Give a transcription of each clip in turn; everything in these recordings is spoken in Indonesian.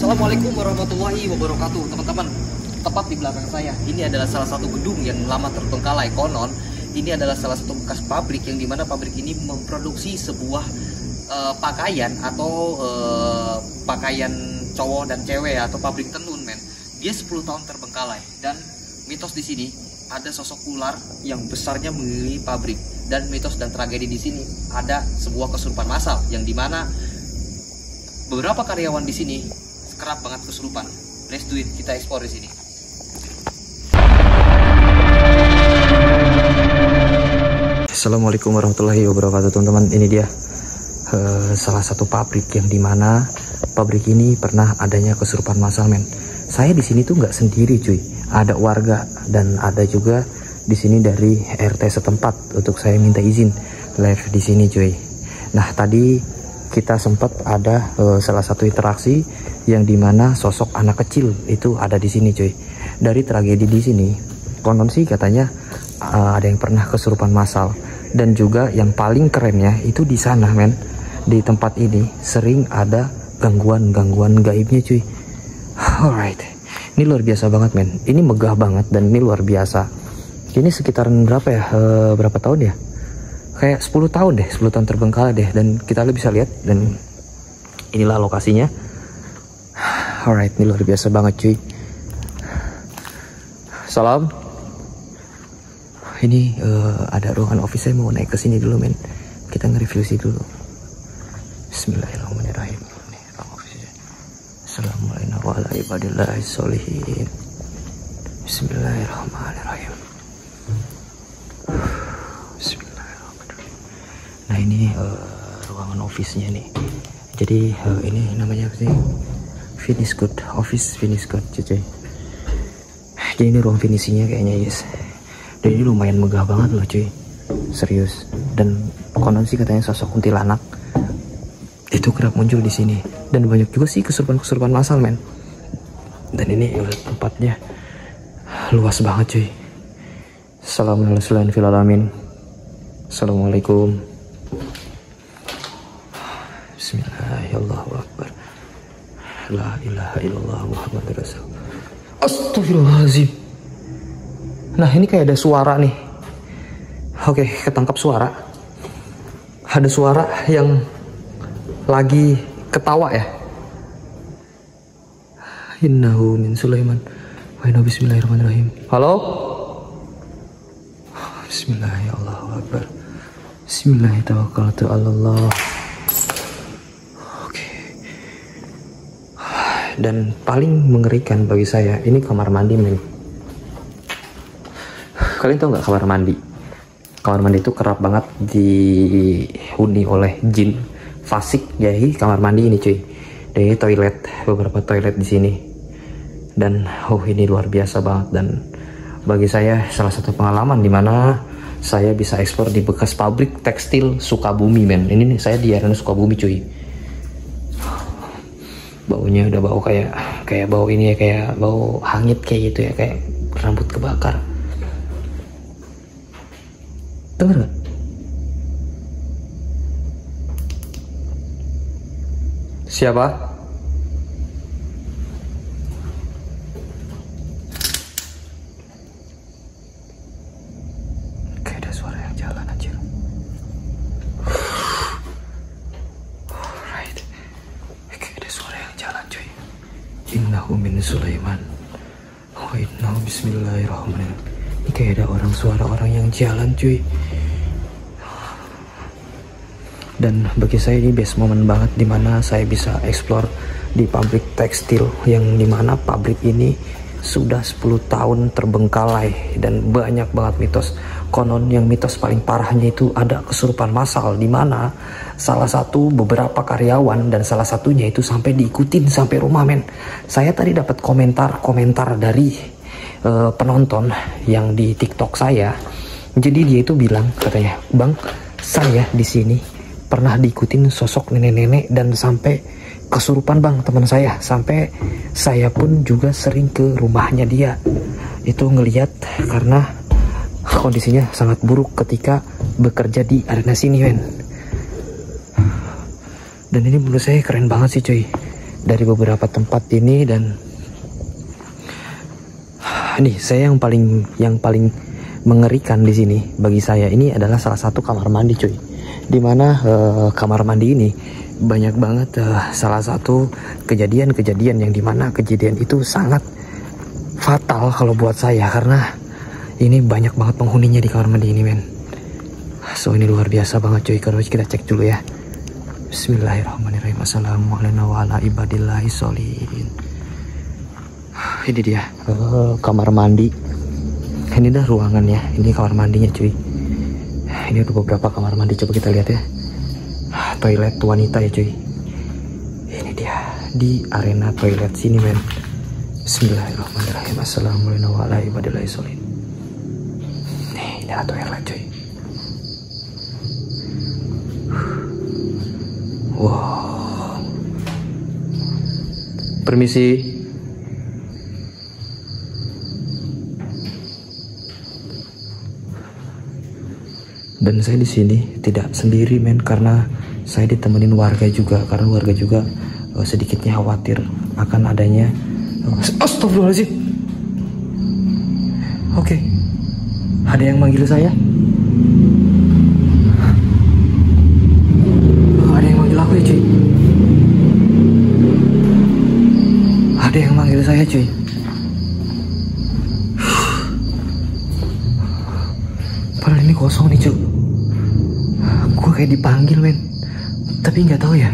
Assalamualaikum warahmatullahi wabarakatuh. Teman-teman, tepat di belakang saya ini adalah salah satu gedung yang lama terbengkalai. Konon ini adalah salah satu bekas pabrik yang dimana pabrik ini memproduksi sebuah pakaian atau pakaian cowok dan cewek atau pabrik tenun, men. Dia 10 tahun terbengkalai dan mitos di sini ada sosok ular yang besarnya mengelilingi pabrik, dan mitos dan tragedi di sini ada sebuah kesurupan massal yang dimana beberapa karyawan di sini kerap banget kesurupan. Let's do it, kita explore di sini. Assalamualaikum warahmatullahi wabarakatuh, teman-teman. Ini dia salah satu pabrik yang dimana pabrik ini pernah adanya kesurupan massal, men. Saya di sini tuh nggak sendiri, cuy. Ada warga dan ada juga di sini dari RT setempat untuk saya minta izin live di sini, cuy. Nah, tadi kita sempat ada salah satu interaksi yang dimana sosok anak kecil itu ada di sini, cuy. Dari tragedi di sini, konon sih katanya ada yang pernah kesurupan massal, dan juga yang paling kerennya itu di sana, men. Di tempat ini sering ada gangguan gaibnya, cuy. Alright, ini luar biasa banget, men. Ini megah banget dan ini luar biasa. Ini sekitaran berapa ya? Berapa tahun ya? Kayak 10 tahun deh, 10 tahun terbengkalai deh. Dan kita bisa lihat, dan inilah lokasinya. Alright, ini luar biasa banget, cuy. Salam. Ini ada ruangan office, saya mau naik ke sini dulu, men. Kita nge-review sih dulu. Bismillahirrahmanirrahim. Ini ruang office-nya. Assalamualaikum warahmatullahi wabarakatuh. Bismillahirrahmanirrahim. Nah, ini ruangan office-nya nih. Jadi ini namanya apa sih? Finish good, office finish good, cuy. Jadi ini ruang finishingnya kayaknya, yes. Dan ini lumayan megah banget loh, cuy. Serius. Dan konon sih katanya sosok kuntilanak itu kerap muncul di sini. Dan banyak juga sih kesurupan massal, men. Dan ini tempatnya luas banget, cuy. Assalamualaikum. Bismillahirrahmanirrahim. La ilaha illallah Muhammadur Rasulullah. Astagfirullahaladzim. Nah, ini kayak ada suara nih. Oke, ketangkap suara. Ada suara yang lagi ketawa ya. Innahu min Sulaiman. Wa inna bismillahirrahmanirrahim. Halo? Bismillahirrahmanirrahim. Bismillahirrahmanirrahim. Oke. Dan paling mengerikan bagi saya, ini kamar mandi, men. Kalian tahu nggak kamar mandi? Kamar mandi itu kerap banget dihuni oleh jin fasik. Jadi kamar mandi ini, cuy. Dan ini toilet, beberapa toilet di sini. Dan ini luar biasa banget. Dan bagi saya salah satu pengalaman di mana saya bisa eksplor di bekas pabrik tekstil Sukabumi, men. Ini nih, saya di area Sukabumi, cuy. Baunya udah bau kayak bau ini ya, kayak bau hangit kayak gitu ya, kayak rambut kebakar. Dengar gak? Siapa? Kayak ada suara yang jalan, anjir. Alright. Kayak ada suara yang jalan, cuy. Innahu min Sulaiman. Wa innahu bismillahirrahmanirrahim. Ini kayak ada suara orang yang jalan, cuy. Dan bagi saya ini best moment banget dimana saya bisa explore di pabrik tekstil yang dimana pabrik ini sudah 10 tahun terbengkalai dan banyak banget mitos. Konon yang mitos paling parahnya itu ada kesurupan massal di mana salah satu beberapa karyawan dan salah satunya itu sampai diikutin sampai rumah, men. Saya tadi dapat komentar dari penonton yang di TikTok saya. Jadi dia itu bilang, katanya, "Bang, saya di sini pernah diikutin sosok nenek-nenek dan sampai kesurupan, Bang, teman saya. Sampai saya pun juga sering ke rumahnya dia. Itu ngelihat karena kondisinya sangat buruk ketika bekerja di arena sini, men." Dan ini menurut saya keren banget sih, cuy. dari beberapa tempat ini. Dan nih saya yang paling mengerikan di sini bagi saya ini adalah salah satu kamar mandi cuy, dimana kamar mandi ini banyak banget salah satu kejadian-kejadian yang dimana kejadian itu sangat fatal kalau buat saya, karena ini banyak banget penghuninya di kamar mandi ini men. So ini luar biasa banget cuy. Kalau kita cek dulu ya. Bismillahirrahmanirrahim. Assalamualaikum warahmatullahi wabarakatuh. Ini dia kamar mandi. Ini dah ruangannya. Ini kamar mandinya cuy. Ini ada beberapa kamar mandi, coba kita lihat ya. Toilet wanita ya cuy. Ini dia di arena toilet sini men. Bismillahirrahmanirrahim. Assalamualaikum warahmatullahi wabarakatuh. Nih, ini ada toilet cuy. Wow. Permisi. Dan saya di sini tidak sendiri men, karena saya ditemenin warga juga, karena warga juga sedikitnya khawatir akan adanya astagfirullahaladzim. Oke. Ada yang manggil saya? Ada yang manggil aku ya cuy. Ada yang manggil saya cuy. Padahal ini kosong nih cuy. Gue kayak dipanggil men, tapi nggak tahu ya.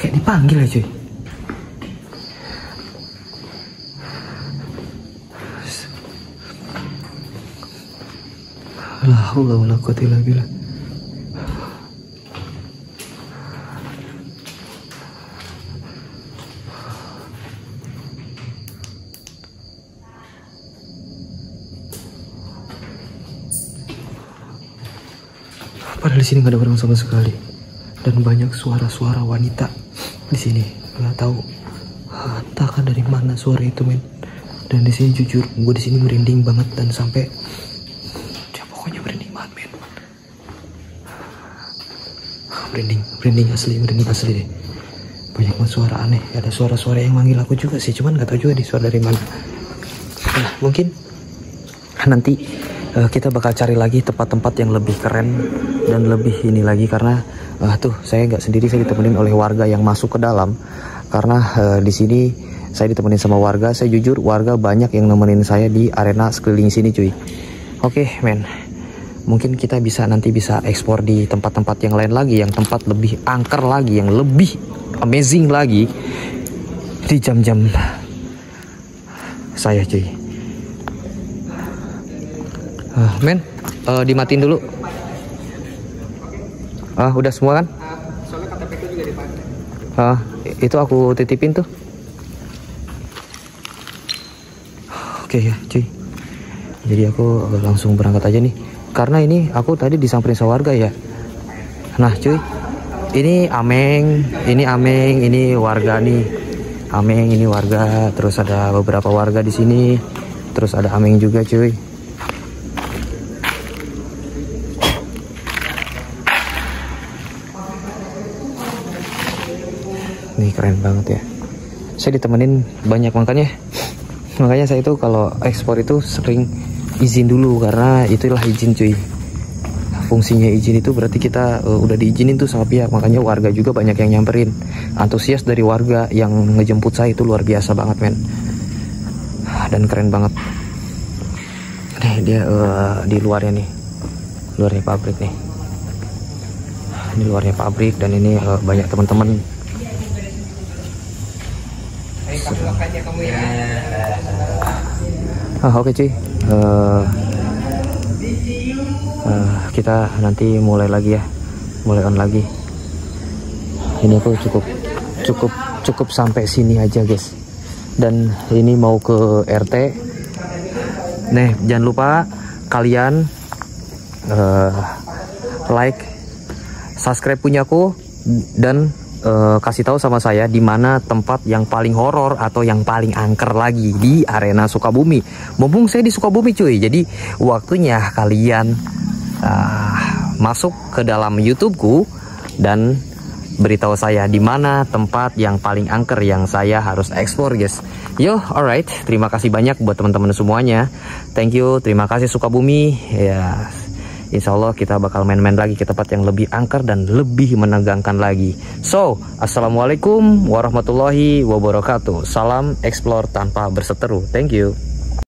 Kayak dipanggil ya cuy. La haula wala quwwata illa billah. Padahal di sini nggak ada orang sama sekali, dan banyak suara-suara wanita di sini. Nggak tahu entah dari mana suara itu men. Dan di sini jujur gue di sini merinding banget, dan sampai ya pokoknya merinding banget men. Merinding asli deh. Banyak banget suara aneh. Ada suara-suara yang manggil aku juga sih, cuman nggak tahu juga di suara dari mana. Nah mungkin nanti kita bakal cari lagi tempat-tempat yang lebih keren dan lebih ini lagi, karena tuh saya nggak sendiri, saya ditemenin oleh warga yang masuk ke dalam. Karena di sini saya ditemenin sama warga. Saya jujur warga banyak yang nemenin saya di arena sekeliling sini cuy. Oke men, mungkin kita nanti bisa ekspor di tempat-tempat yang lain lagi, yang tempat lebih angker lagi, yang lebih amazing lagi di jam-jam saya cuy. Men, dimatiin dulu. Udah semua kan? Soalnya KTP itu juga dipakai. Itu aku titipin tuh. Oke ya cuy. Jadi aku langsung berangkat aja nih, karena ini aku tadi disamperin sama warga ya. Nah cuy, ini Ameng, ini warga nih. Ameng ini warga, terus ada beberapa warga di sini, terus ada Ameng juga cuy. Nih keren banget ya. Saya ditemenin banyak, makanya saya itu kalau ekspor itu sering izin dulu, karena itulah izin cuy. Fungsinya izin itu berarti kita udah diizinin tuh sama pihak. Makanya warga juga banyak yang nyamperin. Antusias dari warga yang ngejemput saya itu luar biasa banget men. Dan keren banget. Nih dia di luarnya nih, luarnya pabrik nih. Ini luarnya pabrik, dan ini banyak teman-teman. Oke cuy, kita nanti mulai lagi ya, mulai on lagi. Ini aku cukup sampai sini aja guys. Dan ini mau ke RT. Nih jangan lupa kalian like, subscribe punyaku, dan kasih tahu sama saya di mana tempat yang paling horor atau yang paling angker lagi di arena Sukabumi. Mumpung saya di Sukabumi cuy, jadi waktunya kalian masuk ke dalam YouTubeku dan beritahu saya di mana tempat yang paling angker yang saya harus explore, guys. Yo, alright, terima kasih banyak buat teman-teman semuanya. Thank you, terima kasih Sukabumi. Ya, insya Allah kita bakal main-main lagi ke tempat yang lebih angker dan lebih menegangkan lagi. So, assalamualaikum warahmatullahi wabarakatuh. Salam explore tanpa berseteru. Thank you.